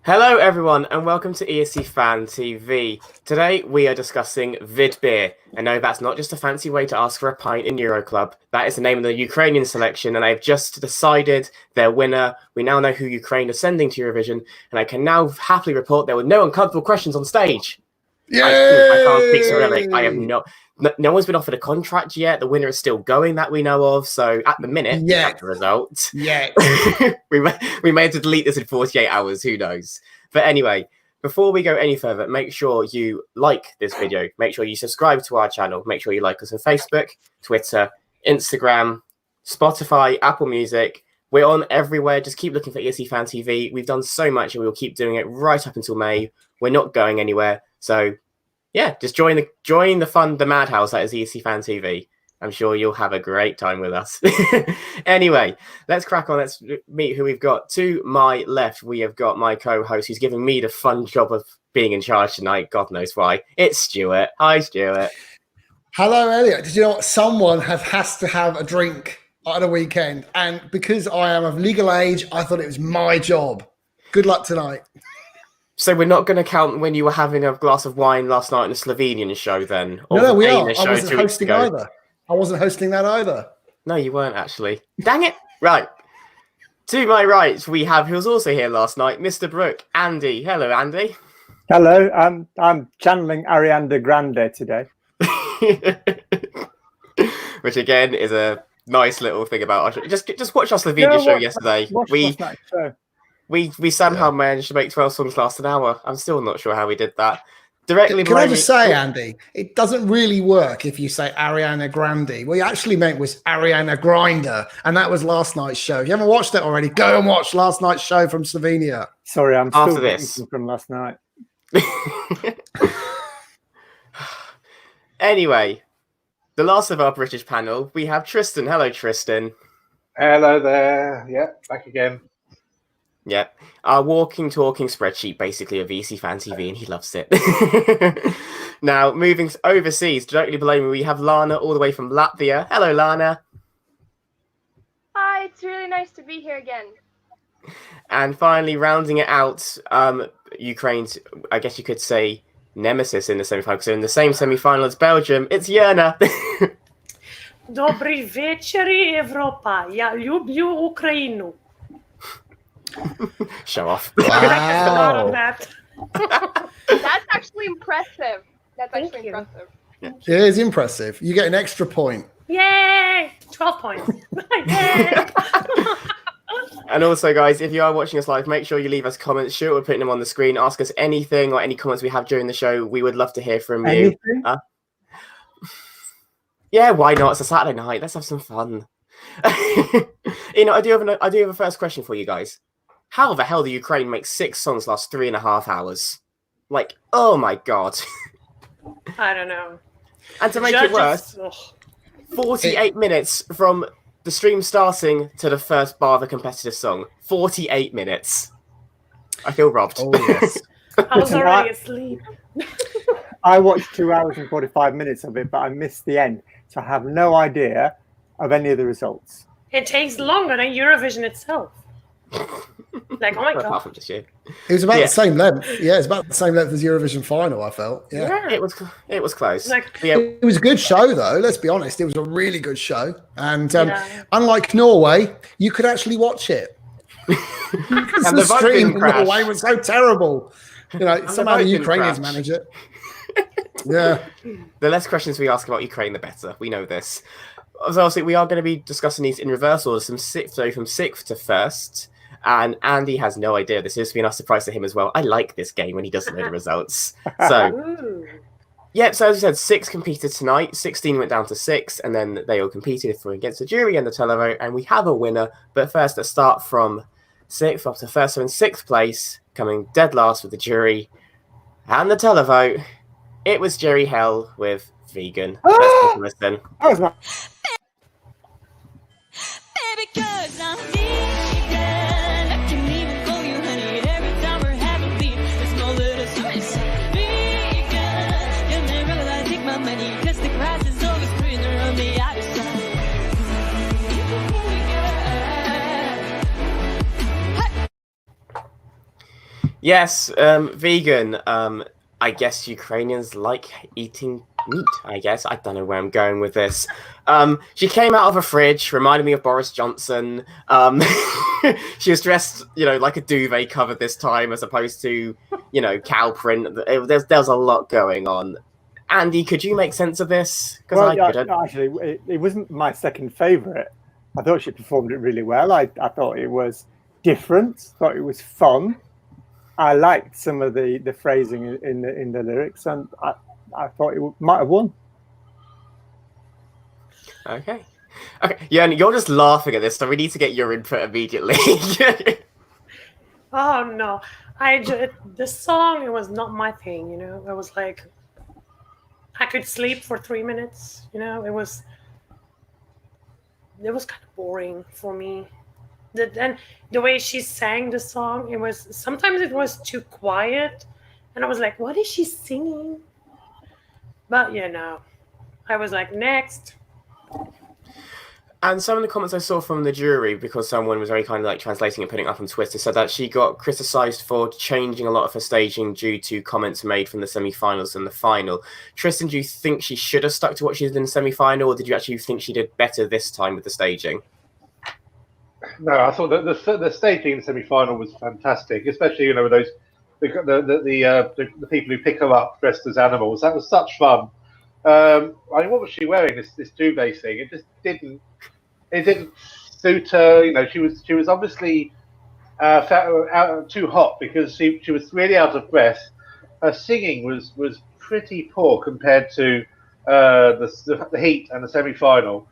Hello everyone and welcome to ESC Fan TV. Today we are discussing Vidbir. And no, that's not just a fancy way to ask for a pint in Euroclub. That is the name of the Ukrainian selection and I've just decided their winner. We now know who Ukraine is sending to Eurovision and I can now happily report there were no uncomfortable questions on stage. Yay! I can't speak Cyrillic. I have no one's been offered a contract yet. The winner is still going that we know of. So at the minute, that's the result. Yeah. we may have to delete this in 48 hours. Who knows? But anyway, before we go any further, make sure you like this video. Make sure you subscribe to our channel. Make sure you like us on Facebook, Twitter, Instagram, Spotify, Apple Music. We're on everywhere. Just keep looking for ESC Fan TV. We've done so much and we will keep doing it right up until May. We're not going anywhere. So yeah, just join the fun, the madhouse that is ESC Fan TV. I'm sure you'll have a great time with us. Anyway, let's crack on. Let's meet who we've got. To my left, we have got my co-host who's giving me the fun job of being in charge tonight. God knows why. It's Stuart. Hi, Stuart. Hello, Elliot. Did you know what? Someone has to have a drink on a weekend. And because I am of legal age, I thought it was my job. Good luck tonight. So we're not going to count when you were having a glass of wine last night in the Slovenian show then? Or no, we are. I wasn't hosting either. I wasn't hosting that either. No, you weren't actually. Dang it. Right. To my right, we have, who was also here last night, Mr. Brooke, Andy. Hello, Andy. Hello. I'm channeling Ariana Grande today. Which again is a nice little thing about our show. Just watch our Slovenia show yesterday. We somehow managed to make 12 songs last an hour. I'm still not sure how we did that. Can I just say, Andy, it doesn't really work if you say Ariana Grande. What you actually meant was Ariana Grinder, and that was last night's show. If you haven't watched it already, go and watch last night's show from Slovenia. Sorry, I'm still drinking from last night. Anyway, the last of our British panel, we have Tristan. Hello, Tristan. Hello there. Yeah, back again. Yep. Our walking, talking spreadsheet, basically, of ESC Fan TV, and he loves it. Now, moving overseas, directly below me, we have Lana, all the way from Latvia. Hello, Lana. Hi, it's really nice to be here again. And finally, rounding it out, Ukraine's, I guess you could say, nemesis in the semi-final. So in the same semi-final as Belgium, it's Jana. Dobry wieczór, Europa. Ja lubię Ukrainu. Show off. Wow. That's actually impressive. That's actually impressive. Yeah. It is impressive. You get an extra point. Yay! 12 points. Yay! And also, guys, if you are watching us live, make sure you leave us comments. Sure, we're putting them on the screen. Ask us anything or any comments we have during the show. We would love to hear from you. Yeah, why not? It's a Saturday night. Let's have some fun. You know, I do have a first question for you guys. How the hell do Ukraine make 6 songs last 3.5 hours? Like, oh my god. I don't know. And to make it worse, 48 minutes from the stream starting to the first bar of a competitive song. 48 minutes. I feel robbed. Oh, yes. I was already asleep. I watched 2 hours and 45 minutes of it, but I missed the end. So I have no idea of any of the results. It takes longer than Eurovision itself. Like, oh my god. Apart from this year. It was about the same length. Yeah, it's about the same length as Eurovision final, I felt. Yeah. It was close. Like, Yeah. It was a good show, though. Let's be honest. It was a really good show. And unlike Norway, you could actually watch it. Because And the the vote stream didn't in crash. Norway was so terrible. You know, somehow vote the didn't Ukrainians crash. manage it. Yeah. The less questions we ask about Ukraine, the better. We know this. So obviously, we are going to be discussing these in reverse order, from 6th to 1st. And Andy has no idea. This has been a surprise to him as well. I like this game when he doesn't know the results. So, ooh. yeah, so as I said, 6 competed tonight. 16 went down to 6, and then they all competed for against the jury and the televote, and we have a winner. But first, let's start from 6th up to 1st. So in 6th place, coming dead last with the jury and the televote, it was Jerry Heil with Vegan. Let's take a listen. That was my Baby, 'cause I'm vegan. I can even call you honey every time we're having beef. There's no little spice. Vegan. You'll never really take my money, 'cause the grass is always greener on the other side. Yes, vegan. I guess Ukrainians like eating meat, I guess. I don't know where I'm going with this. She came out of a fridge, reminded me of Boris Johnson. She was dressed, like a duvet cover this time as opposed to, cow print. There's a lot going on. Andy, could you make sense of this? Because I couldn't. Actually, it wasn't my second favourite. I thought she performed it really well. I thought it was different. Thought it was fun. I liked some of the phrasing in the lyrics, and I thought it might have won. Okay. Yeah, and you're just laughing at this, so we need to get your input immediately. Oh no, the song, it was not my thing. It was like I could sleep for 3 minutes. It was kind of boring for me. And the way she sang the song, sometimes it was too quiet, and I was like, what is she singing? But I was like, next. And some of the comments I saw from the jury, because someone was very kind of translating and putting it up on Twitter, said that she got criticised for changing a lot of her staging due to comments made from the semi-finals and the final. Tristan, do you think she should have stuck to what she did in the semi-final, or did you actually think she did better this time with the staging? No, I thought that the staging in the semi-final was fantastic, especially with those the people who pick her up dressed as animals. That was such fun. I mean, what was she wearing? This duvet thing. It just didn't suit her. She was obviously too hot because she was really out of breath. Her singing was pretty poor compared to the heat and the semi-final.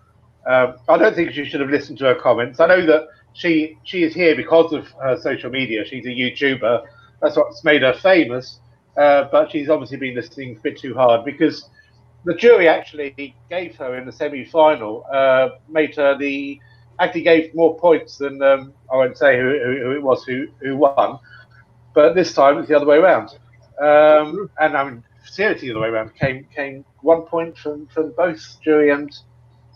I don't think she should have listened to her comments. I know that she is here because of her social media. She's a YouTuber. That's what's made her famous. But she's obviously been listening a bit too hard because the jury actually gave her in the semi-final, actually gave more points than I won't say who it was who won. But this time it's the other way around. And I mean, seriously, the other way around. Came 1 point from both jury and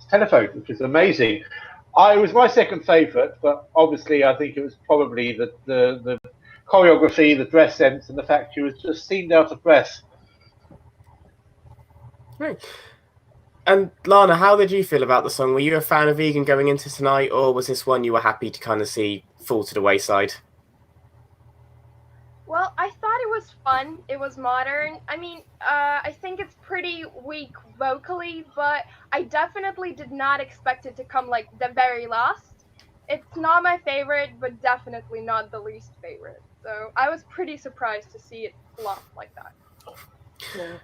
telephone, which is amazing. It was my second favourite, but obviously I think it was probably the choreography, the dress sense, and the fact she was just seemed out of breath. Right. And Lana, how did you feel about the song? Were you a fan of Vegan going into tonight, or was this one you were happy to kind of see fall to the wayside? Well, I thought it was fun. It was modern. I mean, I think it's pretty weak vocally, but I definitely did not expect it to come like the very last. It's not my favorite, but definitely not the least favorite. So I was pretty surprised to see it flop like that. Yeah.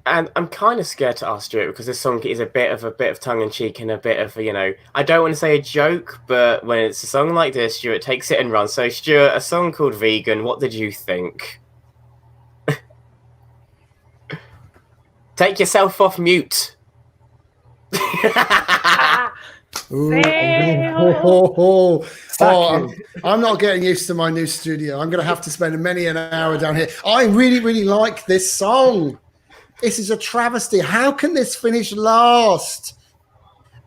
And I'm kind of scared to ask Stuart because this song is a bit of tongue-in-cheek and a bit of, I don't want to say a joke, but when it's a song like this, Stuart takes it and runs. So, Stuart, a song called Vegan, what did you think? Take yourself off mute. I'm not getting used to my new studio. I'm going to have to spend many an hour down here. I really, really like this song. This is a travesty. How can this finish last?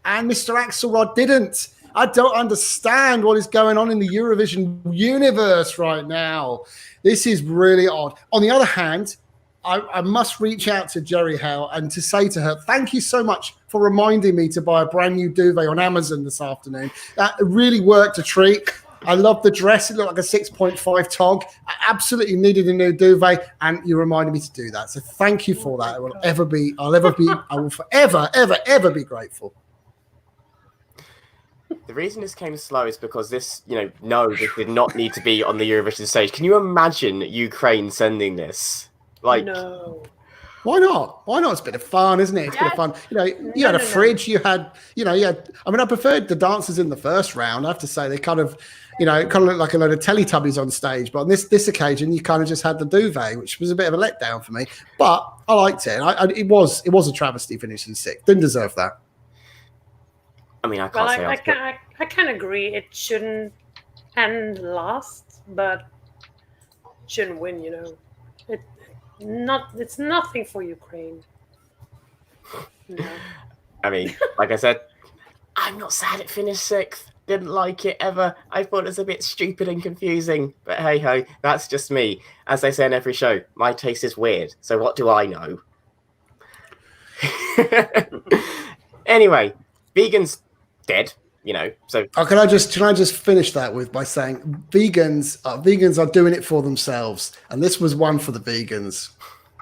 And Mr. Axelrod didn't. I don't understand what is going on in the Eurovision universe right now. This is really odd. On the other hand, I must reach out to Jerry Heil and to say to her, thank you so much for reminding me to buy a brand new duvet on Amazon this afternoon. That really worked a treat. I love the dress. It looked like a 6.5 tog. I absolutely needed a new duvet, and you reminded me to do that. So thank you for that. I will forever, ever, ever be grateful. The reason this came slow is because this, this did not need to be on the Eurovision stage. Can you imagine Ukraine sending this? No. Why not? Why not? It's a bit of fun, isn't it? It's a bit of fun. You had a fridge. You had. I mean, I preferred the dancers in the first round. I have to say they kind of looked like a load of Teletubbies on stage. But on this occasion, you kind of just had the duvet, which was a bit of a letdown for me. But I liked it. It was a travesty finishing sixth. Didn't deserve that. I mean, I can't say. I can agree. It shouldn't end last, but shouldn't win. It's nothing for Ukraine. No. I mean, like I said, I'm not sad it finished sixth. Didn't like it ever. I thought it was a bit stupid and confusing. But hey ho, that's just me. As they say in every show, my taste is weird. So what do I know? Anyway, vegans dead. So can I just finish that by saying vegans are doing it for themselves, and this was one for the vegans.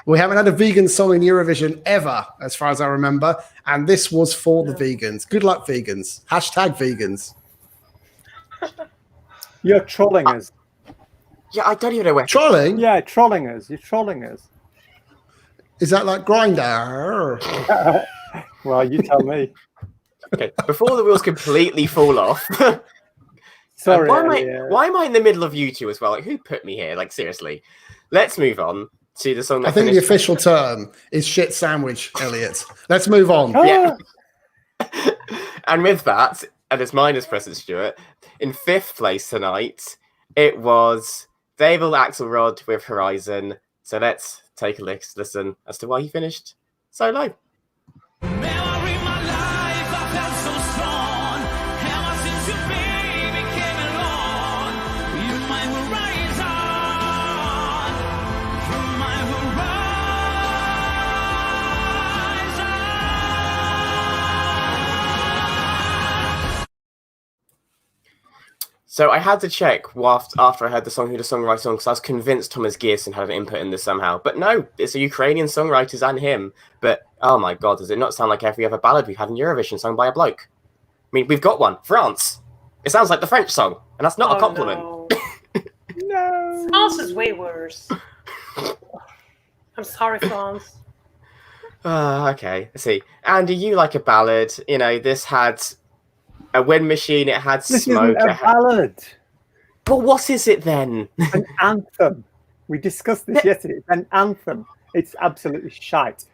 We haven't had a vegan song in Eurovision ever, as far as I remember, and this was for the vegans. Good luck, vegans. Hashtag vegans. You're trolling us. Yeah, I don't even know where. Trolling? Yeah, trolling us. You're trolling us. Is that like Grindr? Well, you tell me. Okay, before the wheels completely fall off. Sorry. Why am I in the middle of you two as well? Like, who put me here? Like, seriously. Let's move on to the song. I think the official term is shit sandwich, Elliot. Let's move on. Yeah. And with that, and as minus present, Stuart, in 5th place tonight, it was David Axelrod with Horizon. So let's take a listen as to why he finished so low. So I had to check after I heard the song who the songwriter on, because I was convinced Thomas Gierson had an input in this somehow. But no, it's a Ukrainian songwriters and him. But oh my god, does it not sound like every other ballad we've had in Eurovision sung by a bloke? I mean, we've got one, France. It sounds like the French song, and that's not a compliment. No. France is way worse. I'm sorry, France. Okay, let's see. Andy, you like a ballad. This had a wind machine, it had smoke. This isn't a ballad. But what is it then? An anthem. We discussed this yesterday. It's an anthem. It's absolutely shite.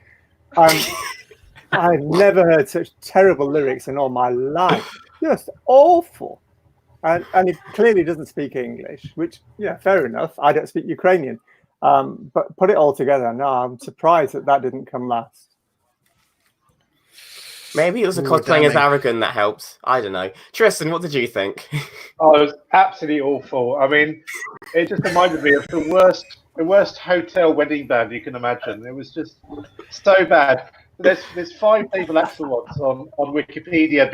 I've never heard such terrible lyrics in all my life. Just awful. And it clearly doesn't speak English, which, yeah, fair enough. I don't speak Ukrainian. But put it all together. No, I'm surprised that didn't come last. Maybe it was the cosplaying as Arrogant that helped. I don't know. Tristan, what did you think? Oh, it was absolutely awful. I mean, it just reminded me of the worst hotel wedding band you can imagine. It was just so bad. There's 5 David Axelrods on Wikipedia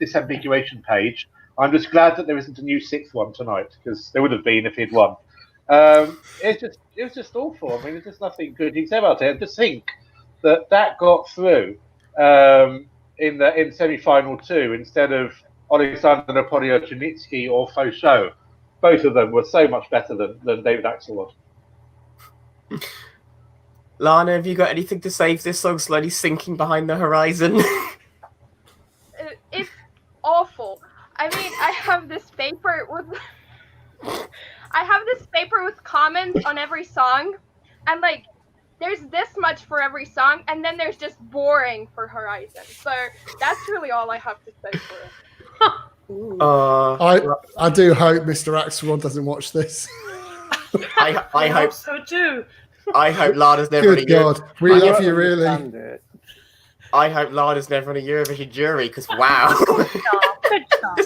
disambiguation page. I'm just glad that there isn't a new 6th one tonight, because there would have been if he'd won. It was just awful. I mean, there's just nothing good you can say about it. And to think that got through in semi-final 2 instead of Alexander Napoleon-Janitsky or Faux Show. Both of them were so much better than David Axelrod. Lana, have you got anything to say if this song's slowly sinking behind the horizon? It's awful. I mean, I have this paper with comments on every song, and like, there's this much for every song, and then there's just boring for Horizon. So that's really all I have to say for it. I do hope Mr. Axelrod doesn't watch this. I hope so too. I hope Lana's never Good God, we love you, really. I hope Lana's never on a Eurovision jury, because wow. Good job.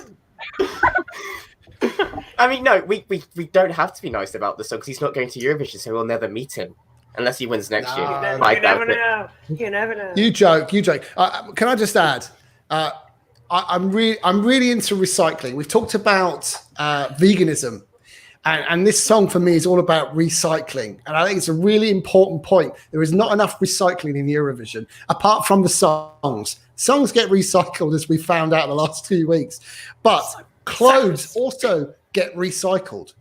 I mean, no, we don't have to be nice about this song, because he's not going to Eurovision, so we'll never meet him. Unless he wins next year. You never know. You never know. You joke. Can I just add? I'm really into recycling. We've talked about veganism, and this song for me is all about recycling. And I think it's a really important point. There is not enough recycling in Eurovision, apart from the songs. Songs get recycled, as we found out the last 2 weeks, but clothes also get recycled.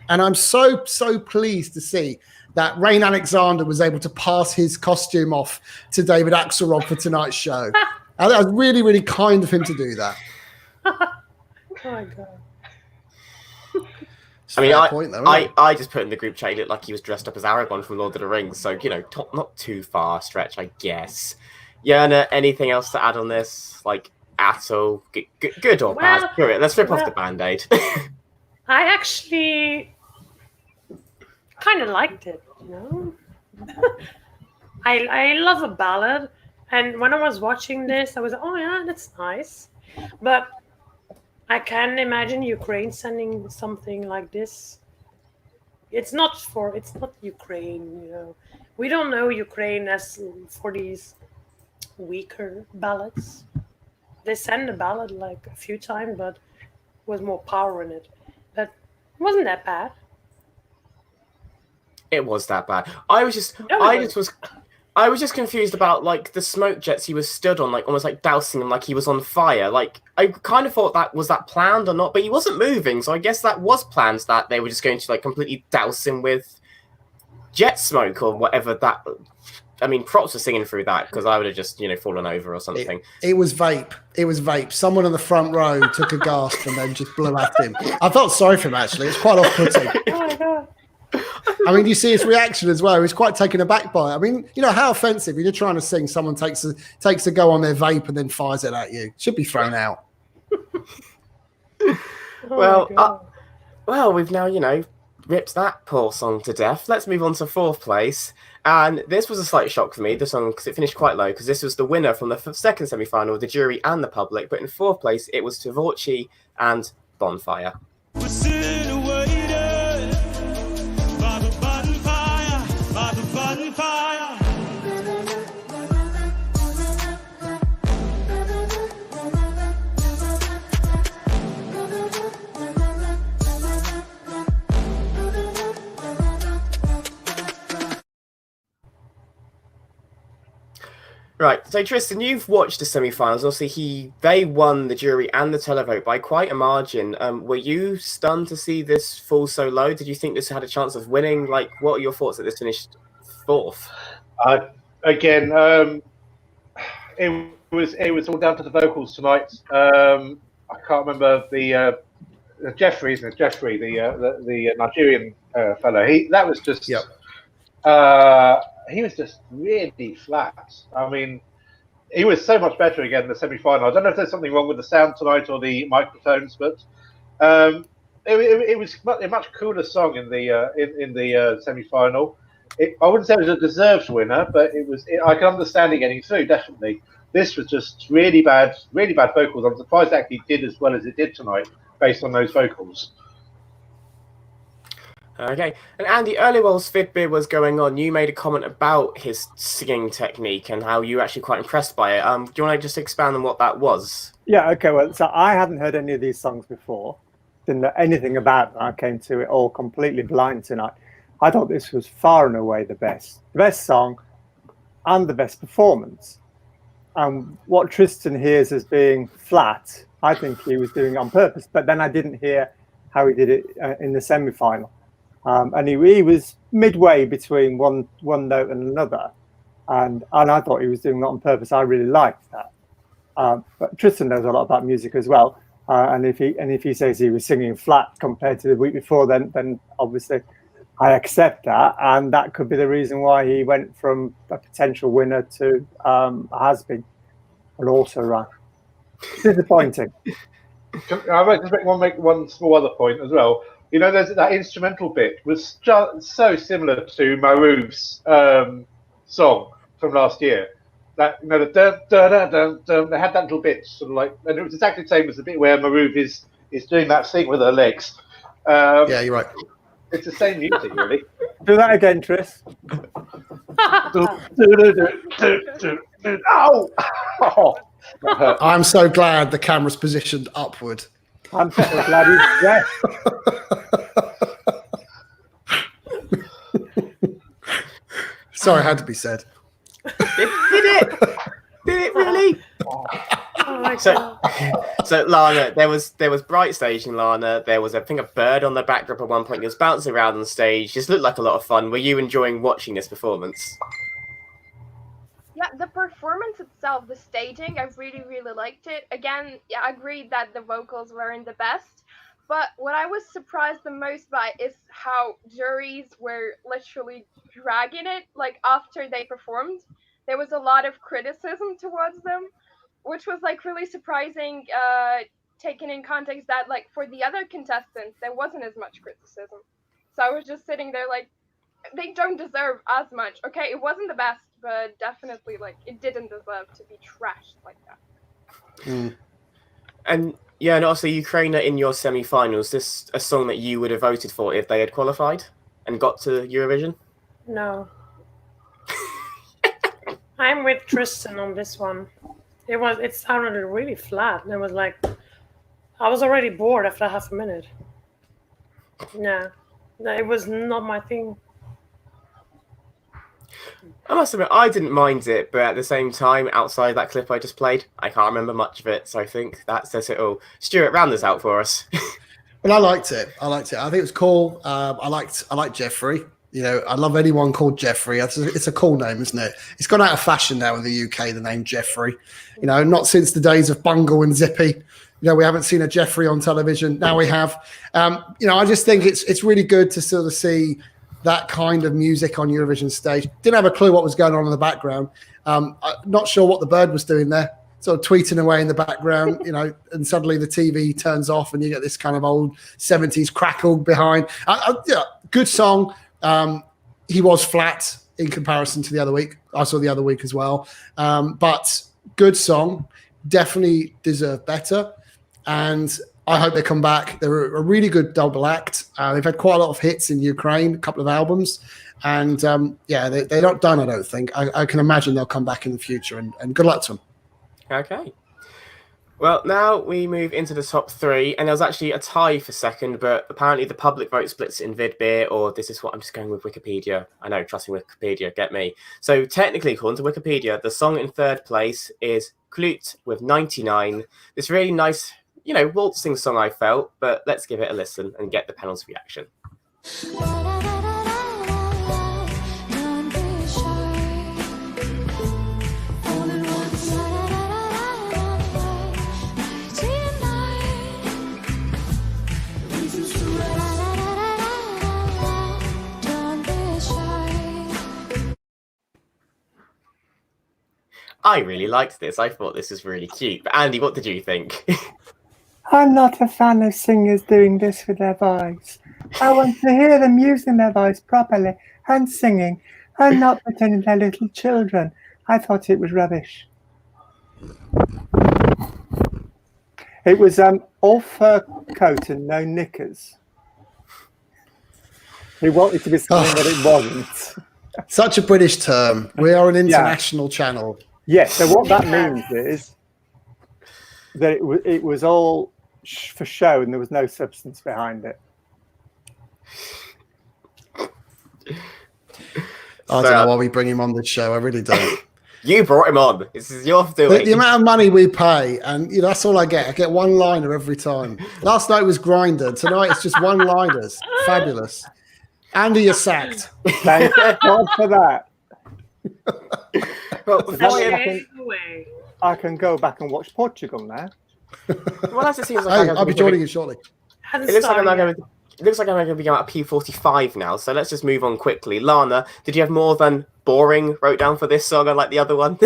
And I'm so pleased to see that Rain Alexander was able to pass his costume off to David Axelrod for tonight's show. And that was really, really kind of him to do that. Oh my God. I mean, I just put in the group chat, he looked like he was dressed up as Aragorn from Lord of the Rings. So, not too far a stretch, I guess. Yana, anything else to add on this? Like, at all? Good or bad? Let's rip off the Band-Aid. I actually kind of liked it, I love a ballad, and when I was watching this, I was oh yeah, that's nice, but I can imagine Ukraine sending something like this. It's not Ukraine, you know. We don't know Ukraine as for these weaker ballads. They send a ballad like a few times, but with more power in it. But it wasn't that bad. It was that bad. I was just confused about like the smoke jets he was stood on, like almost like dousing him like he was on fire. Like I kind of thought that was planned or not, but he wasn't moving, so I guess that was planned, that they were just going to like completely douse him with jet smoke or whatever that. I mean, props for singing through that, because I would have just, fallen over or something. It was vape. It was vape. Someone on the front row took a gasp and then just blew at him. I felt sorry for him, actually. It's quite off-putting. Oh my God. I mean, you see his reaction as well. He was quite taken aback by it. I mean, how offensive when you're trying to sing, someone takes a go on their vape and then fires it at you. Should be thrown out. Well, we've now, ripped that poor song to death. Let's move on to fourth place. And this was a slight shock for me, the song, because it finished quite low, because this was the winner from the second semi-final, the jury and the public. But in fourth place, it was Tvorchi and Bonfire. We're sitting waiting by the bonfire, by the bonfire. Right, so Tristan, you've watched the semi-finals. Obviously, they won the jury and the televote by quite a margin. Were you stunned to see this fall so low? Did you think this had a chance of winning? Like, what are your thoughts that this finished fourth? Again, it was all down to the vocals tonight. I can't remember the Jeffrey, isn't it? Jeffrey, the Nigerian fellow. That was just. Yep. He was just really flat. I mean, he was so much better again in the semi-final. I don't know if there's something wrong with the sound tonight or the microphones, but it was a much cooler song in the semi-final. I wouldn't say it was a deserved winner, but I can understand it getting through. Definitely, this was just really bad vocals. I'm surprised it actually did as well as it did tonight, based on those vocals. Okay, and Andy, earlier whilst Vidbir was going on, you made a comment about his singing technique and how you were actually quite impressed by it. Do you want to just expand on what that was? Yeah, okay, well, so I hadn't heard any of these songs before. Didn't know anything about them. I came to it all completely blind tonight. I thought this was far and away the best song and the best performance. And what Tristan hears as being flat, I think he was doing it on purpose, but then I didn't hear how he did it in the semi-final. And he was midway between one note and another, and I thought he was doing that on purpose. I really liked that. But Tristan knows a lot about music as well, and if he says he was singing flat compared to the week before, then obviously I accept that, and that could be the reason why he went from a potential winner to a has-been, and also run. Disappointing. I might just make one small other point as well. There's that instrumental bit was just so similar to Marouv's song from last year. That the dun dun dun dun dun. They had that little bit sort of like, and it was exactly the same as the bit where Marouv is doing that thing with her legs. Yeah, you're right. It's the same music, really. Do that again, Tris. Ow! Oh, that hurt. I'm so glad the camera's positioned upward. I'm so glad he's there. Sorry, it had to be said. Did it really? Oh my So, God. so Lana, there was bright staging, Lana. There was, I think, a bird on the backdrop at one point. He was bouncing around on stage. Just looked like a lot of fun. Were you enjoying watching this performance? Yeah, the performance itself, the staging, I really, really liked it. Again, yeah, I agreed that the vocals weren't the best. But what I was surprised the most by is how juries were literally dragging it. Like, after they performed, there was a lot of criticism towards them, which was, like, really surprising, taken in context that, like, for the other contestants, there wasn't as much criticism. So I was just sitting there like, they don't deserve as much. Okay, it wasn't the best, but definitely, like, it didn't deserve to be trashed like that. And Yeah, and also Ukraine are in your semi-finals. This a song that you would have voted for if they had qualified and got to Eurovision? No. I'm with Tristan on this one. It sounded really flat. And it was like I was already bored after half a minute. No, it was not my thing. I must admit, I didn't mind it, but at the same time, outside that clip I just played, I can't remember much of it, so I think that says it all. Stuart, round this out for us. Well, I liked it. I think it was cool. I liked Jeffrey. You know, I love anyone called Jeffrey. It's a cool name, isn't it? It's gone out of fashion now in the UK, the name Jeffrey. You know, not since the days of Bungle and Zippy. You know, we haven't seen a Jeffrey on television. Now we have. You know, I just think it's really good to sort of see that kind of music on Eurovision stage. Didn't have a clue what was going on in the background. I'm not sure what the bird was doing there, sort of tweeting away in the background, you know, and suddenly the TV turns off and you get this kind of old 70s crackle behind. Yeah, good song. He was flat in comparison to the other week. I saw the other week as well. But good song. Definitely deserve better. And I hope they come back. They're a really good double act. They've had quite a lot of hits in Ukraine, a couple of albums. And yeah, they're not done, I don't think. I can imagine they'll come back in the future. And good luck to them. Okay. Well, now we move into the top three. And there was actually a tie for second, but apparently the public vote splits in Vidbir, or this is what I'm just going with Wikipedia. I know, trusting Wikipedia, get me. So technically, according to Wikipedia, the song in third place is KRUTÄ with 99. This really nice, you know, waltzing song I felt, but let's give it a listen and get the panel's reaction. I really liked this. I thought this was really cute. But Andy, what did you think? I'm not a fan of singers doing this with their voice. I want to hear them using their voice properly and singing and not pretending they're little children. I thought it was rubbish. It was all fur coat and no knickers. He wanted to be something that it wasn't. Such a British term. We are an international channel. Yes, so what that means is that it was all for show and there was no substance behind it. I don't know why we bring him on this show. I really don't. You brought him on. This is your doing. The amount of money we pay, and you know, that's all I get. I get one-liner every time. Last night was Grinder. Tonight it's just one-liners. Fabulous. Andy, you're sacked. Thank God for that. Well, I can go back and watch Portugal now. Well, as it seems like I'll be joining you shortly. It looks like I'm going to be going at P45 now, so let's just move on quickly. Lana, did you have more than boring wrote down for this song, unlike the other one?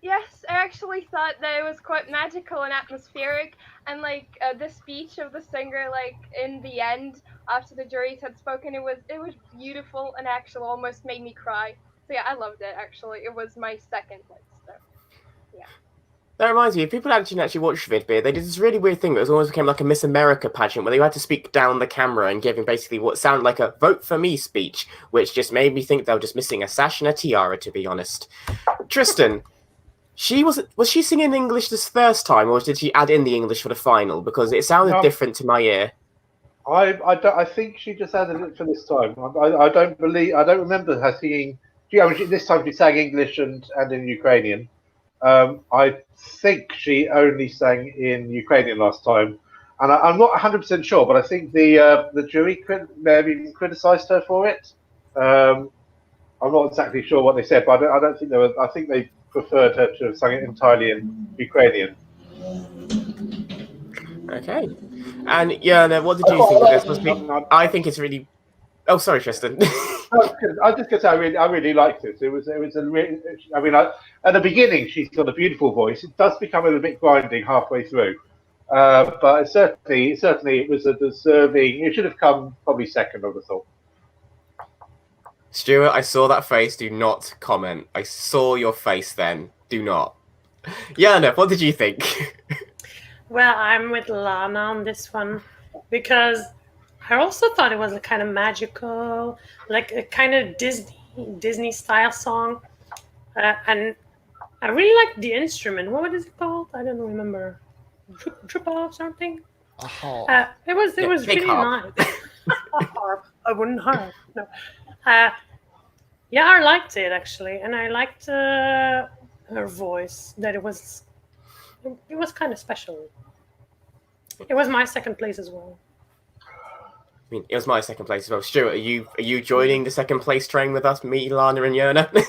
Yes, I actually thought that it was quite magical and atmospheric, and like the speech of the singer, like in the end after the juries had spoken, it was beautiful and actually almost made me cry. So yeah, I loved it. Actually, it was my second place. So yeah. That reminds me, if people actually watched Vidbir, they did this really weird thing that was almost became like a Miss America pageant where they had to speak down the camera and giving basically what sounded like a vote for me speech, which just made me think they were just missing a sash and a tiara, to be honest. Tristan, was she singing in English this first time, or did she add in the English for the final? Because it sounded different to my ear. I think she just added it for this time. I don't remember her singing. This time she sang English and in Ukrainian. I think she only sang in Ukrainian last time, and I'm not 100% sure, but I think the jury may have even criticised her for it. I'm not exactly sure what they said, but I don't think I think they preferred her to have sung it entirely in Ukrainian. Okay. And yeah, what did you think of this? I think it's really. Oh, sorry, Tristan. I just gonna say I really liked it. It was a really. I mean, at the beginning she's got a beautiful voice. It does become a little bit grinding halfway through, but certainly it was a deserving. It should have come probably second, I would have thought. Stuart, I saw that face. Do not comment. I saw your face then. Do not. Yana, what did you think? Well, I'm with Lana on this one because I also thought it was a kind of magical, like a kind of Disney style song, and I really liked the instrument. What is it called? I don't remember. Triple or something. A harp. It was big really harp. nice. A harp. I wouldn't harp. No. Yeah, I liked it actually, and I liked her voice. That it was kind of special. It was my second place as well. I mean, it was my second place as well. Stuart, are you joining the second place train with us, me, Lana, and Yana?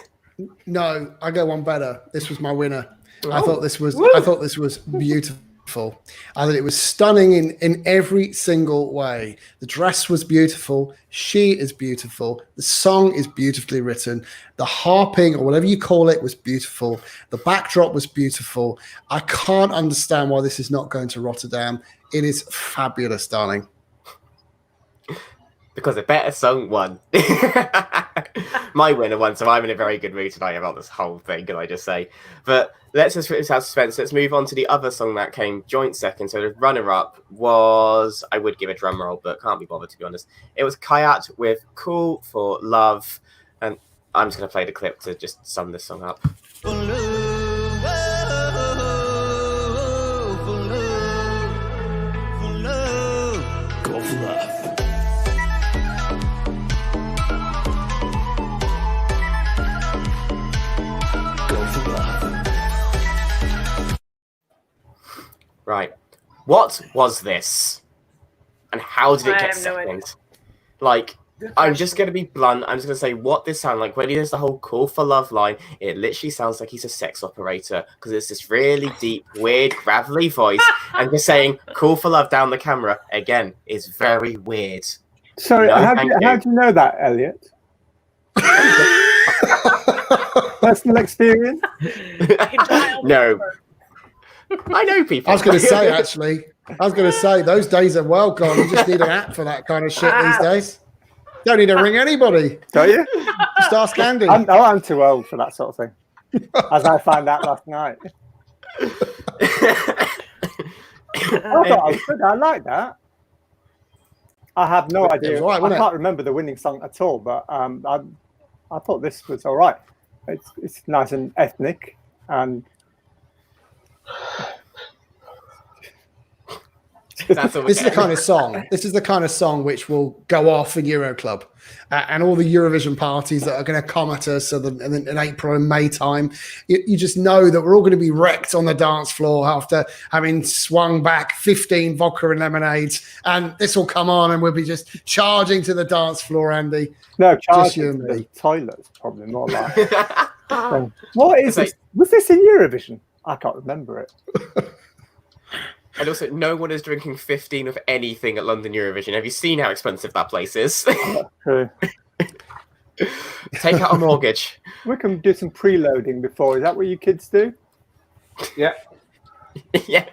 No, I go one better. This was my winner. I Oh. thought this was beautiful. I thought it was stunning in every single way. The dress was beautiful. She is beautiful. The song is beautifully written. The harping, or whatever you call it, was beautiful. The backdrop was beautiful. I can't understand why this is not going to Rotterdam. It is fabulous, darling. Because a better song won. My winner won, so I'm in a very good mood tonight about this whole thing, can I just say. But let's just put this out of suspense. Let's move on to the other song that came joint second. So the runner-up was, I would give a drum roll, but can't be bothered, to be honest. It was Khayat with Cool for Love. And I'm just going to play the clip to just sum this song up. Go for love. Right. What was this? And how did it I get have no idea. second? Like, I'm just going to be blunt. I'm just going to say what this sounds like. When he does the whole call for love line, it literally sounds like he's a sex operator because it's this really deep, weird, gravelly voice. And just saying call for love down the camera, again, is very weird. Sorry, No, how thank do you. you know that, Elliot? Personal experience? No. I know people. I was going to say, actually, those days are well gone. You just need an app for that kind of shit these days. Don't need to ring anybody. Don't you? Just ask Andy. I'm too old for that sort of thing, as I found out last night. I thought I was good. I like that. I have no idea. was all right, wasn't I it? can't remember the winning song at all, but I thought this was all right. It's nice and ethnic, and That's all This is the kind of song. This is the kind of song which will go off in Euroclub, and all the Eurovision parties that are going to come at us in April and May time. You just know that we're all going to be wrecked on the dance floor after having swung back 15 vodka and lemonades, and this will come on, and we'll be just charging to the dance floor, Andy. no, Just you charging and to me. the toilets probably more like. What is It's like- this? Was this in Eurovision? I can't remember it. And also, no one is drinking 15 of anything at London Eurovision. Have you seen how expensive that place is? True. Take out a mortgage. We can do some preloading before. Is that what you kids do? Yeah. Yeah.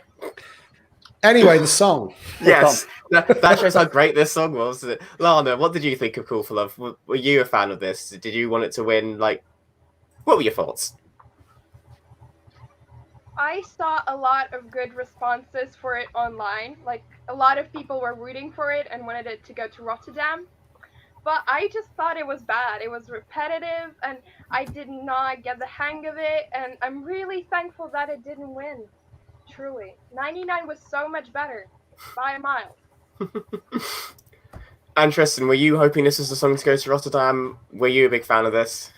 Anyway, the song. Yes. That shows how great this song was. Lana, what did you think of Cool for Love? Were you a fan of this? Did you want it to win? Like, what were your thoughts? I saw a lot of good responses for it online. Like, a lot of people were rooting for it and wanted it to go to Rotterdam. But I just thought it was bad. It was repetitive, and I did not get the hang of it. And I'm really thankful that it didn't win. Truly. 99 was so much better. By a mile. And Tristan, were you hoping this was the song to go to Rotterdam? Were you a big fan of this?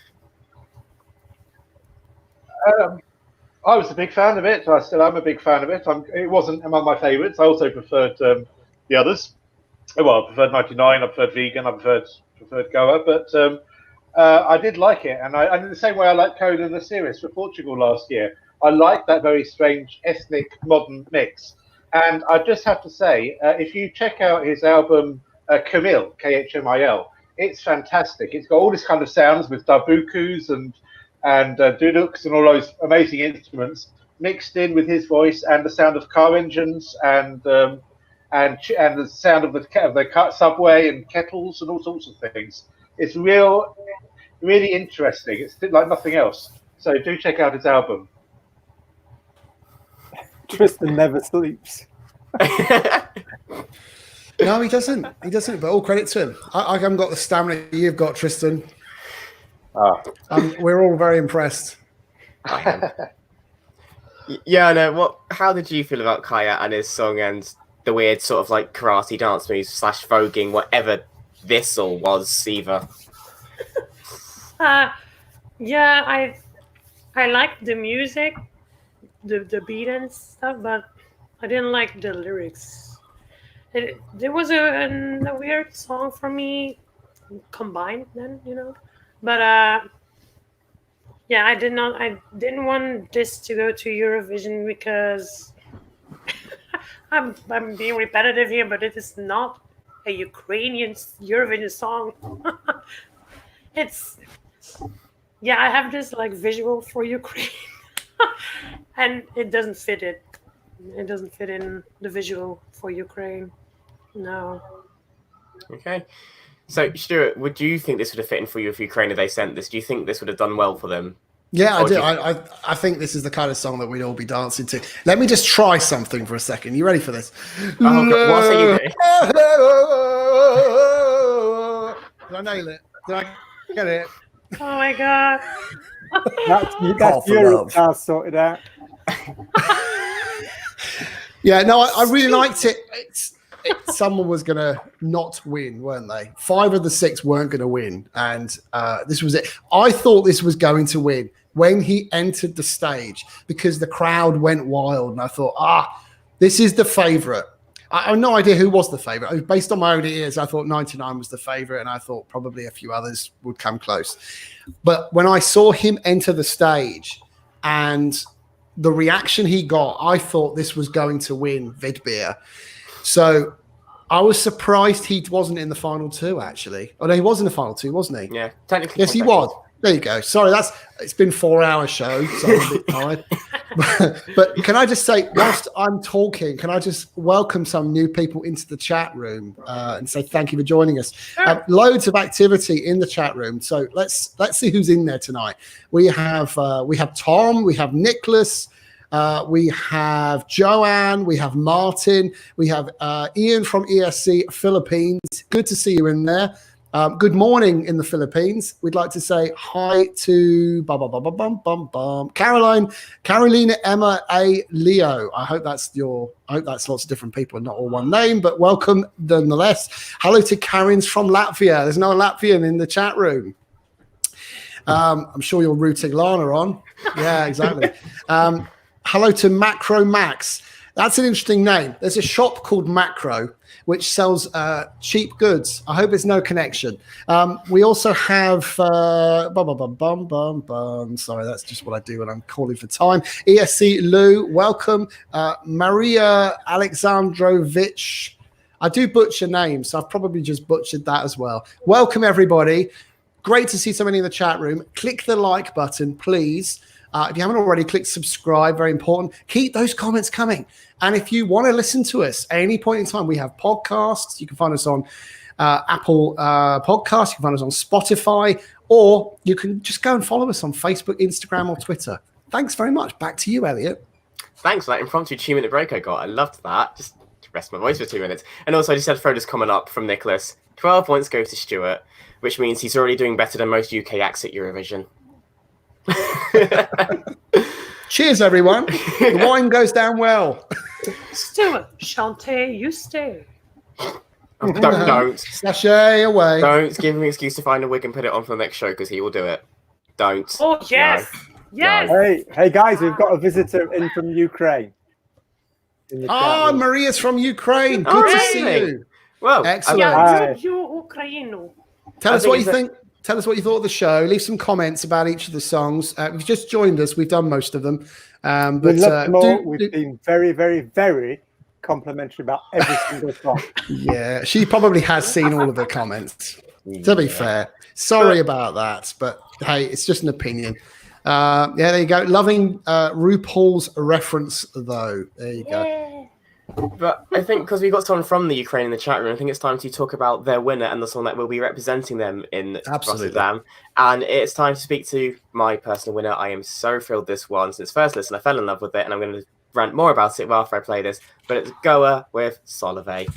I was a big fan of it. I still am a big fan of it. It wasn't among my favourites. I also preferred the others. Well, I preferred 99. I preferred Vegan. I preferred Goa. But I did like it, and in the same way I liked Coda the Series for Portugal last year. I liked that very strange ethnic modern mix. And I just have to say, if you check out his album Camille, Khmil, it's fantastic. It's got all this kind of sounds with darbukas and duduks and all those amazing instruments mixed in with his voice and the sound of car engines and the sound of the subway and kettles and all sorts of things. It's really interesting. It's like nothing else. So do check out his album. Tristan never sleeps. No, he doesn't. He doesn't. But all credit to him. I haven't got the stamina you've got, Tristan. We're all very impressed. Yeah, no. How did you feel about Khayat and his song and the weird sort of like karate dance moves / voguing, whatever this all was, Eva? Yeah, I liked the music, the beat and stuff, but I didn't like the lyrics. There was a weird song for me combined then, but yeah, I didn't want this to go to Eurovision because I'm being repetitive here, but it is not a Ukrainian Eurovision song. I have this like visual for Ukraine and it doesn't fit it. It doesn't fit in the visual for Ukraine. No. Okay. So, Stuart, would you think this would have fit in for you if Ukraine had they sent this? Do you think this would have done well for them? Yeah, I do. I think this is the kind of song that we'd all be dancing to. Let me just try something for a second. You ready for this? Oh, God, what are you doing? Did I nail it? Did I get it? Oh my God. That's Europe now sorted out. Yeah, no, I really liked it. Someone was going to not win, weren't they? 5 of the 6 weren't going to win. And this was it. I thought this was going to win when he entered the stage because the crowd went wild. And I thought, this is the favourite. I have no idea who was the favourite. Based on my own ears, I thought 99 was the favourite. And I thought probably a few others would come close. But when I saw him enter the stage and the reaction he got, I thought this was going to win Vidbir. So I was surprised he wasn't in the final 2, actually. Oh, no, he was in the final 2, wasn't he? Yeah, technically. Yes, he was. There you go. Sorry, it's been 4-hour show, so I'm a bit tired. But can I just say, whilst I'm talking, can I just welcome some new people into the chat room and say thank you for joining us. Loads of activity in the chat room. So let's see who's in there tonight. We have Tom, we have Nicholas. We have Joanne, we have Martin, we have Ian from ESC Philippines. Good to see you in there. Good morning in the Philippines. We'd like to say hi to Caroline, Carolina, Emma, A, Leo. I hope that's lots of different people and not all one name, but welcome nonetheless. Hello to Karin's from Latvia. There's no Latvian in the chat room. I'm sure you're rooting Lana on. Yeah, exactly. Hello to Macro Max. That's an interesting name. There's a shop called Macro, which sells cheap goods. I hope there's no connection. We also have... Sorry, that's just what I do when I'm calling for time. ESC Lou, welcome. Maria Alexandrovich. I do butcher names, so I've probably just butchered that as well. Welcome, everybody. Great to see so many in the chat room. Click the like button, please. If you haven't already, click subscribe. Very important. Keep those comments coming. And if you want to listen to us at any point in time, we have podcasts. You can find us on Apple Podcasts. You can find us on Spotify. Or you can just go and follow us on Facebook, Instagram, or Twitter. Thanks very much. Back to you, Elliot. Thanks for that impromptu 2-minute break I got. I loved that. Just to rest my voice for 2 minutes. And also, I just had to throw this comment up from Nicholas. 12 points go to Stuart, which means he's already doing better than most UK acts at Eurovision. Cheers, everyone. The wine goes down well. Stuart, Shantae, you stay. Don't. Sashay away. Don't give him an excuse to find a wig and put it on for the next show because he will do it. Don't. Oh, yes. No. Yes. No. Hey, guys, we've got a visitor in from Ukraine. Oh, Maria's from Ukraine. Good to see you. Well, excellent. Tell us what you think. Tell us what you thought of the show. Leave some comments about each of the songs. If you've just joined us, we've done most of them. But we love them all. We've been very, very, very complimentary about every single song. Yeah, she probably has seen all of the comments. To be fair, sorry about that, but hey, it's just an opinion. Yeah, there you go. Loving RuPaul's reference, though. There you go. But I think because we got someone from the Ukraine in the chat room, I think it's time to talk about their winner and the song that will be representing them in Rotterdam. And it's time to speak to my personal winner. I am so thrilled this one. Since first listen, I fell in love with it, and I'm going to rant more about it after I play this, but it's Goa with Solovey.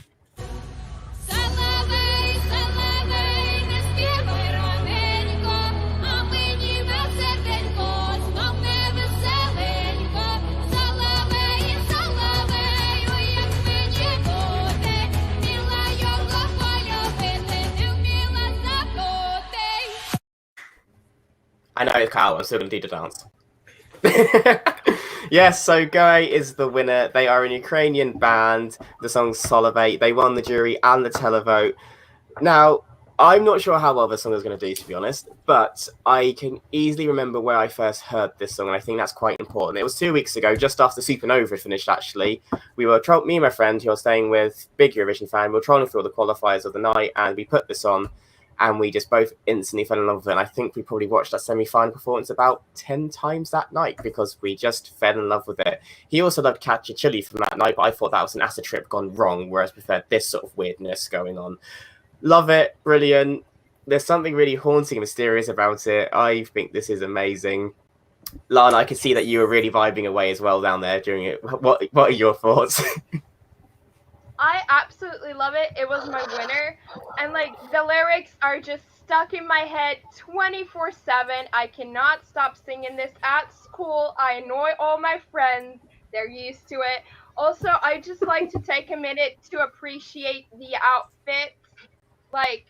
I know it's Khayat, I'm still going to do the dance. Yes, so Goa is the winner. They are an Ukrainian band. The song's Solovey. They won the jury and the televote. Now, I'm not sure how well this song is going to do, to be honest, but I can easily remember where I first heard this song, and I think that's quite important. It was 2 weeks ago, just after Supernova had finished, actually. Me and my friend, who I was staying with, big Eurovision fan, we were trolling through all the qualifiers of the night, and we put this on, and we just both instantly fell in love with it. And I think we probably watched that semi-final performance about 10 times that night because we just fell in love with it. He also loved Catch a Chili from that night, but I thought that was an acid trip gone wrong, whereas I preferred this sort of weirdness going on. Love it, brilliant. There's something really haunting and mysterious about it. I think this is amazing. Lana, I can see that you were really vibing away as well down there during it. What are your thoughts? I absolutely love it. It was my winner. And like the lyrics are just stuck in my head 24/7. I cannot stop singing this at school. I annoy all my friends. They're used to it. Also, I just like to take a minute to appreciate the outfit. Like,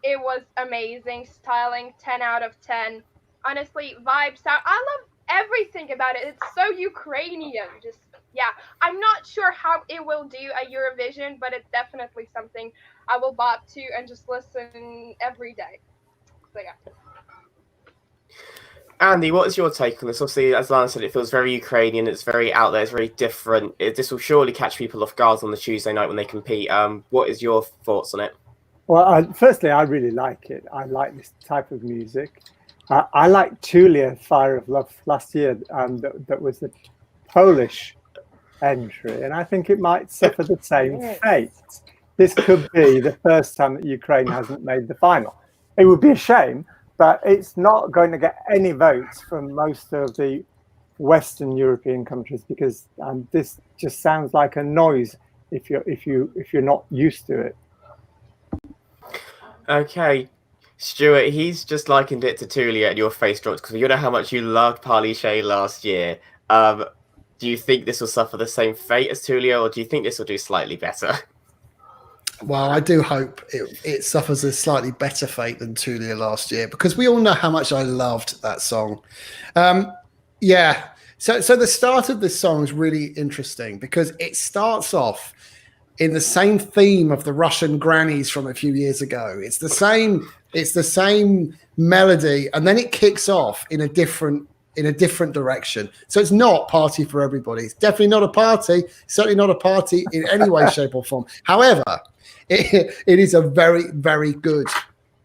it was amazing. Styling, 10 out of 10. Honestly, vibes out. I love everything about it. It's so Ukrainian. Just, yeah. I'm not sure how it will do at Eurovision, but it's definitely something I will bop to and just listen every day. So, yeah. Andy, what is your take on this? Obviously, as Lana said, it feels very Ukrainian. It's very out there. It's very different. This will surely catch people off guard on the Tuesday night when they compete. What is your thoughts on it? Well, firstly, I really like it. I like this type of music. I liked Tulia, Fire of Love, last year. That was the Polish entry, and I think it might suffer the same fate. This could be the first time that Ukraine hasn't made the final. It would be a shame, but it's not going to get any votes from most of the Western European countries because this just sounds like a noise if you're not used to it. Okay, Stuart, he's just likened it to Tulia and your face dropped because you know how much you loved Parly last year. Do you think this will suffer the same fate as Tulia, or do you think this will do slightly better? Well, I do hope it suffers a slightly better fate than Tulia last year because we all know how much I loved that song. Yeah, so the start of this song is really interesting because it starts off in the same theme of the Russian grannies from a few years ago. It's the same melody, and then it kicks off in a different direction. So it's not Party for Everybody. It's definitely not a party. Certainly not a party in any way, shape, or form. However, it is a very, very good,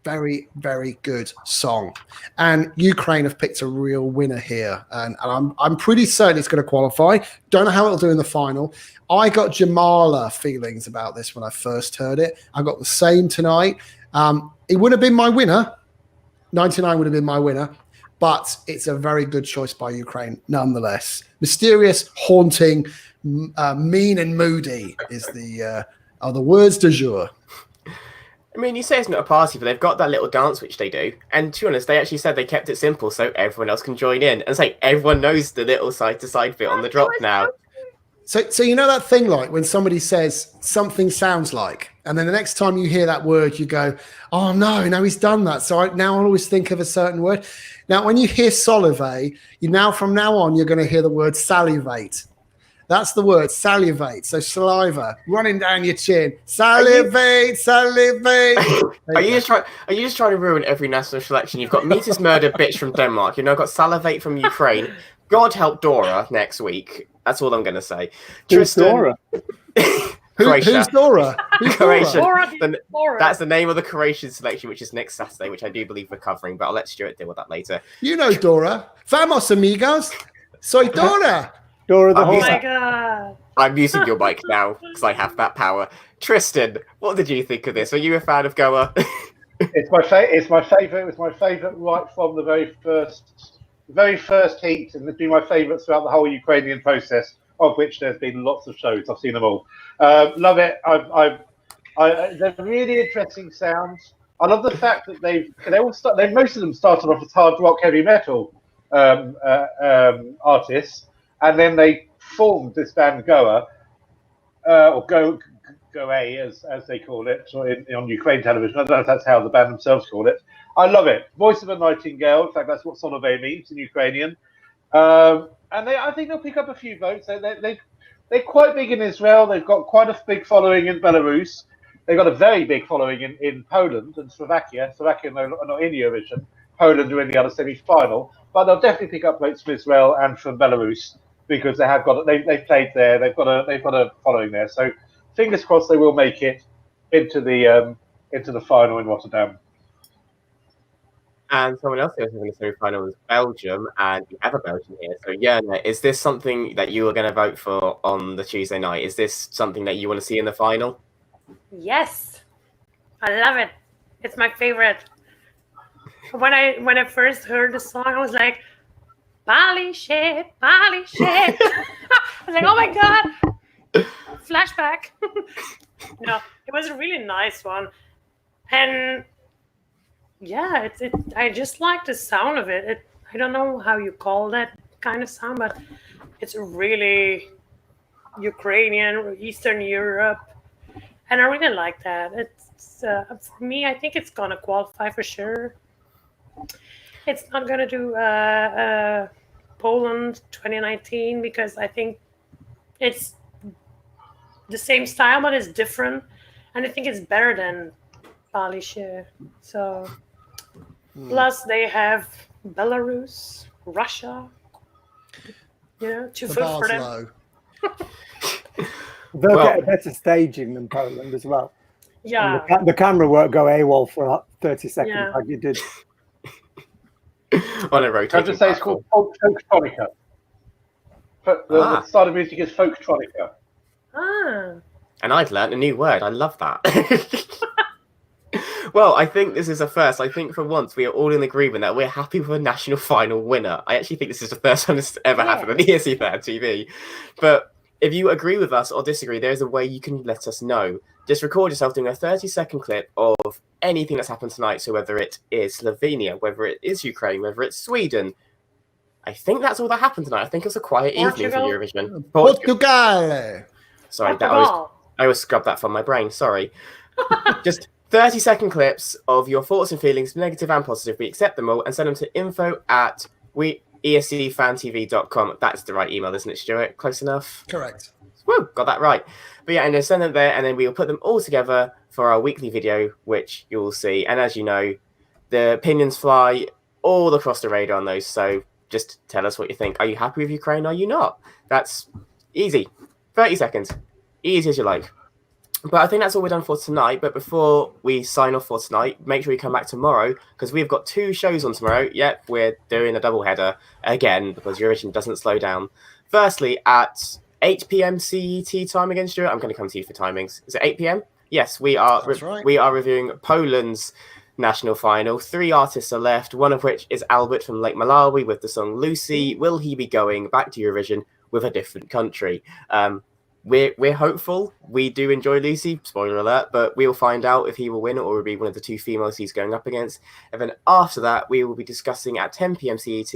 very, very good song. And Ukraine have picked a real winner here. And I'm pretty certain it's going to qualify. Don't know how it'll do in the final. I got Jamala feelings about this when I first heard it. I got the same tonight. It would have been my winner. 99 would have been my winner. But it's a very good choice by Ukraine nonetheless. Mysterious, haunting, mean and moody are the words du jour. I mean, you say it's not a party, but they've got that little dance which they do. And to be honest, they actually said they kept it simple so everyone else can join in. And it's like everyone knows the little side-to-side bit on the drop now. So you know that thing like when somebody says something sounds like, and then the next time you hear that word, you go, oh no, now he's done that. So now I'll always think of a certain word. Now, when you hear Solovey, from now on, you're going to hear the word salivate. That's the word, salivate. So saliva running down your chin. Salivate, salivate. Are you just trying to ruin every national selection? You've got Meat is Murder bitch from Denmark. You've now got Salivate from Ukraine. God help Dora next week. That's all I'm going to say. Who's Dora? Who's Dora? Croatian. Dora. That's the name of the Croatian selection, which is next Saturday, which I do believe we're covering, but I'll let Stuart deal with that later. You know Dora. Vamos, amigos. Soy Dora. Dora the Oh Horse. my god. I'm using your mic now because I have that power. Tristan, what did you think of this? Are you a fan of Goa? It's my favorite. It was my favorite right from the very first heat, and it's been my favorite throughout the whole Ukrainian process. of which there's been lots of shows. I've seen them all. Love it. They're really interesting sounds. I love the fact that most of them started off as hard rock, heavy metal artists, and then they formed this band Goa, or Goa as they call it, on Ukraine television. I don't know if that's how the band themselves call it. I love it. Voice of a Nightingale. In fact, that's what Solovey means in Ukrainian. And I think they'll pick up a few votes. They're quite big in Israel. They've got quite a big following in Belarus. They've got a very big following in Poland and Slovakia. Slovakia are not in Eurovision. Poland are in the other semi-final. But they'll definitely pick up votes from Israel and from Belarus because they've played there. They've got a following there. So fingers crossed they will make it into the final in Rotterdam. And someone else who's in the semi-final is Belgium, and we have a Belgian here. So, Jana, is this something that you are going to vote for on the Tuesday night? Is this something that you want to see in the final? Yes, I love it. It's my favorite. When I first heard the song, I was like, Bali shit, Bali shit. I was like, oh my God, flashback. No, it was a really nice one. And yeah, I just like the sound of it. I don't know how you call that kind of sound, but it's really Ukrainian or Eastern Europe. And I really like that. It's for me, I think it's gonna qualify for sure. It's not gonna do Poland 2019 because I think it's the same style, but it's different, and I think it's better than Balische. So, plus they have Belarus, Russia. You know, to vote for them. They'll get a better staging than Poland as well. Yeah. And the camera won't go AWOL for 30 seconds like you did. On a rotating Can I just say it's called Folktronica? The style of music is Folktronica. Ah. And I've learned a new word. I love that. Well, I think this is a first. I think for once we are all in agreement that we're happy with a national final winner. I actually think this is the first time this has ever happened on ESC Fan TV. But if you agree with us or disagree, there's a way you can let us know. Just record yourself doing a 30-second clip of anything that's happened tonight. So whether it is Slovenia, whether it is Ukraine, whether it's Sweden. I think that's all that happened tonight. I think it was a quiet evening for Eurovision. Portugal. Sorry, I always scrubbed that from my brain. Sorry. Just 30-second clips of your thoughts and feelings, negative and positive. We accept them all and send them to info@escfantv.com. That's the right email, isn't it, Stuart? Close enough? Correct. Woo, got that right. But yeah, and then send them there, and then we'll put them all together for our weekly video, which you will see. And as you know, the opinions fly all across the radar on those. So just tell us what you think. Are you happy with Ukraine? Are you not? That's easy. 30 seconds. Easy as you like. But I think that's all we're done for tonight. But before we sign off for tonight, make sure you come back tomorrow because we've got 2 shows on tomorrow. Yep, we're doing a double header again because Eurovision doesn't slow down. Firstly, at 8 p.m. CET time again, Stuart. I'm going to come to you for timings. Is it 8 p.m.? Yes, we are. Right. We are reviewing Poland's national final. 3 artists are left, one of which is Albert from Lake Malawi with the song Lucy. Will he be going back to Eurovision with a different country? We're hopeful. We do enjoy Lucy, spoiler alert, but we'll find out if he will win or will be one of the 2 females he's going up against. And then after that, we will be discussing at 10 p.m. CET,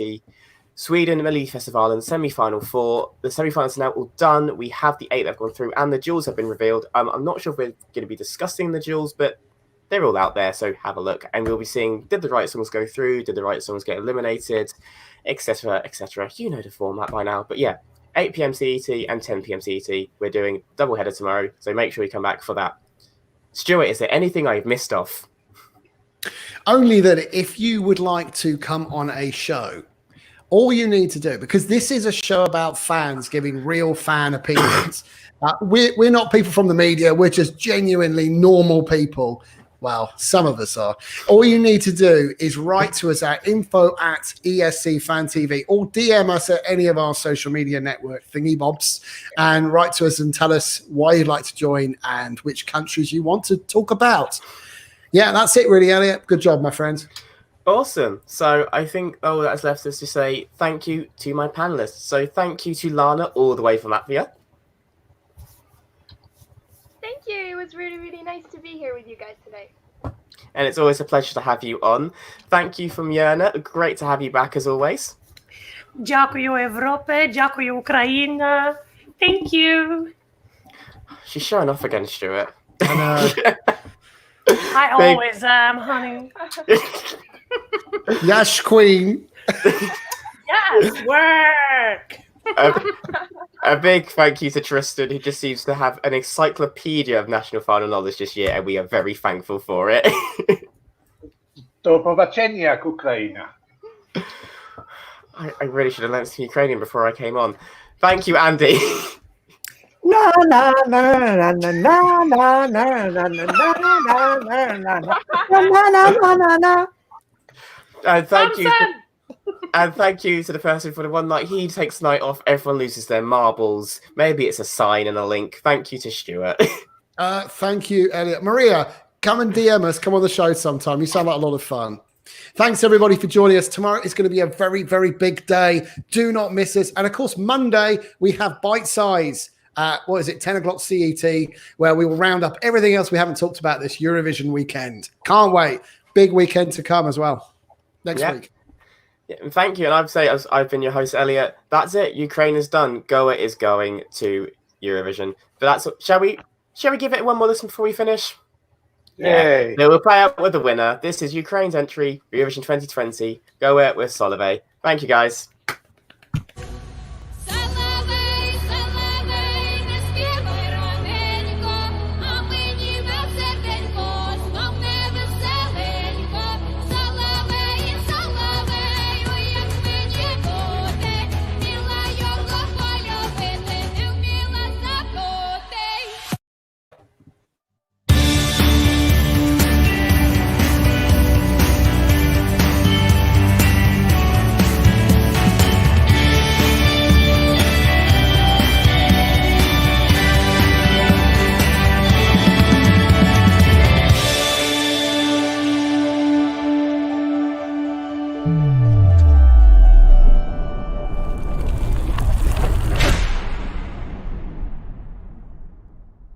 Sweden Melody Festival and semi-final 4. The semi-finals are now all done. We have the 8 that have gone through and the duels have been revealed. I'm not sure if we're going to be discussing the duels, but they're all out there, so have a look. And we'll be seeing, did the right songs go through? Did the right songs get eliminated? Etc, etc. You know the format by now, but yeah. 8 p.m. CET and 10 p.m. CET. We're doing double header tomorrow, so make sure you come back for that. Stuart, is there anything I've missed off? Only that if you would like to come on a show, all you need to do, because this is a show about fans giving real fan opinions. We're not people from the media. We're just genuinely normal people. Well, some of us are. All you need to do is write to us at info@ESC Fan TV or DM us at any of our social media network thingy-bobs and write to us and tell us why you'd like to join and which countries you want to talk about. Yeah, that's it really, Elliot. Good job, my friend. Awesome. So I think all that's left is to say thank you to my panelists. So thank you to Lana all the way from Latvia. Thank you. It was really, really nice to be here with you guys today. And it's always a pleasure to have you on. Thank you from Jörna. Great to have you back as always. Дякую, Европе. Дякую, Україна. Thank you. She's showing off again, Stuart. I know. I always am, honey. Yash Queen. Yes, work. A big thank you to Tristan, who just seems to have an encyclopedia of national final knowledge this year, and we are very thankful for it. Do powodzenia, Ukraina. I really should have learned some Ukrainian before I came on. Thank you, Andy. Na na na na na na na na na na na na na na. And thank you to the person for the one night he takes night off. Everyone loses their marbles. Maybe it's a sign and a link. Thank you to Stuart. Thank you, Elliot. Maria, come and DM us. Come on the show sometime. You sound like a lot of fun. Thanks, everybody, for joining us. Tomorrow is going to be a very, very big day. Do not miss us. And, of course, Monday, we have Bite Size at, 10 o'clock CET, where we will round up everything else we haven't talked about this Eurovision weekend. Can't wait. Big weekend to come as well next week. Yeah, and thank you. And I'd say, I've been your host, Elliot. That's it. Ukraine is done. Goa is going to Eurovision. But shall we give it one more listen before we finish? Yay. So we'll play out with the winner. This is Ukraine's entry, Eurovision 2020. Go with Solovey. Thank you, guys.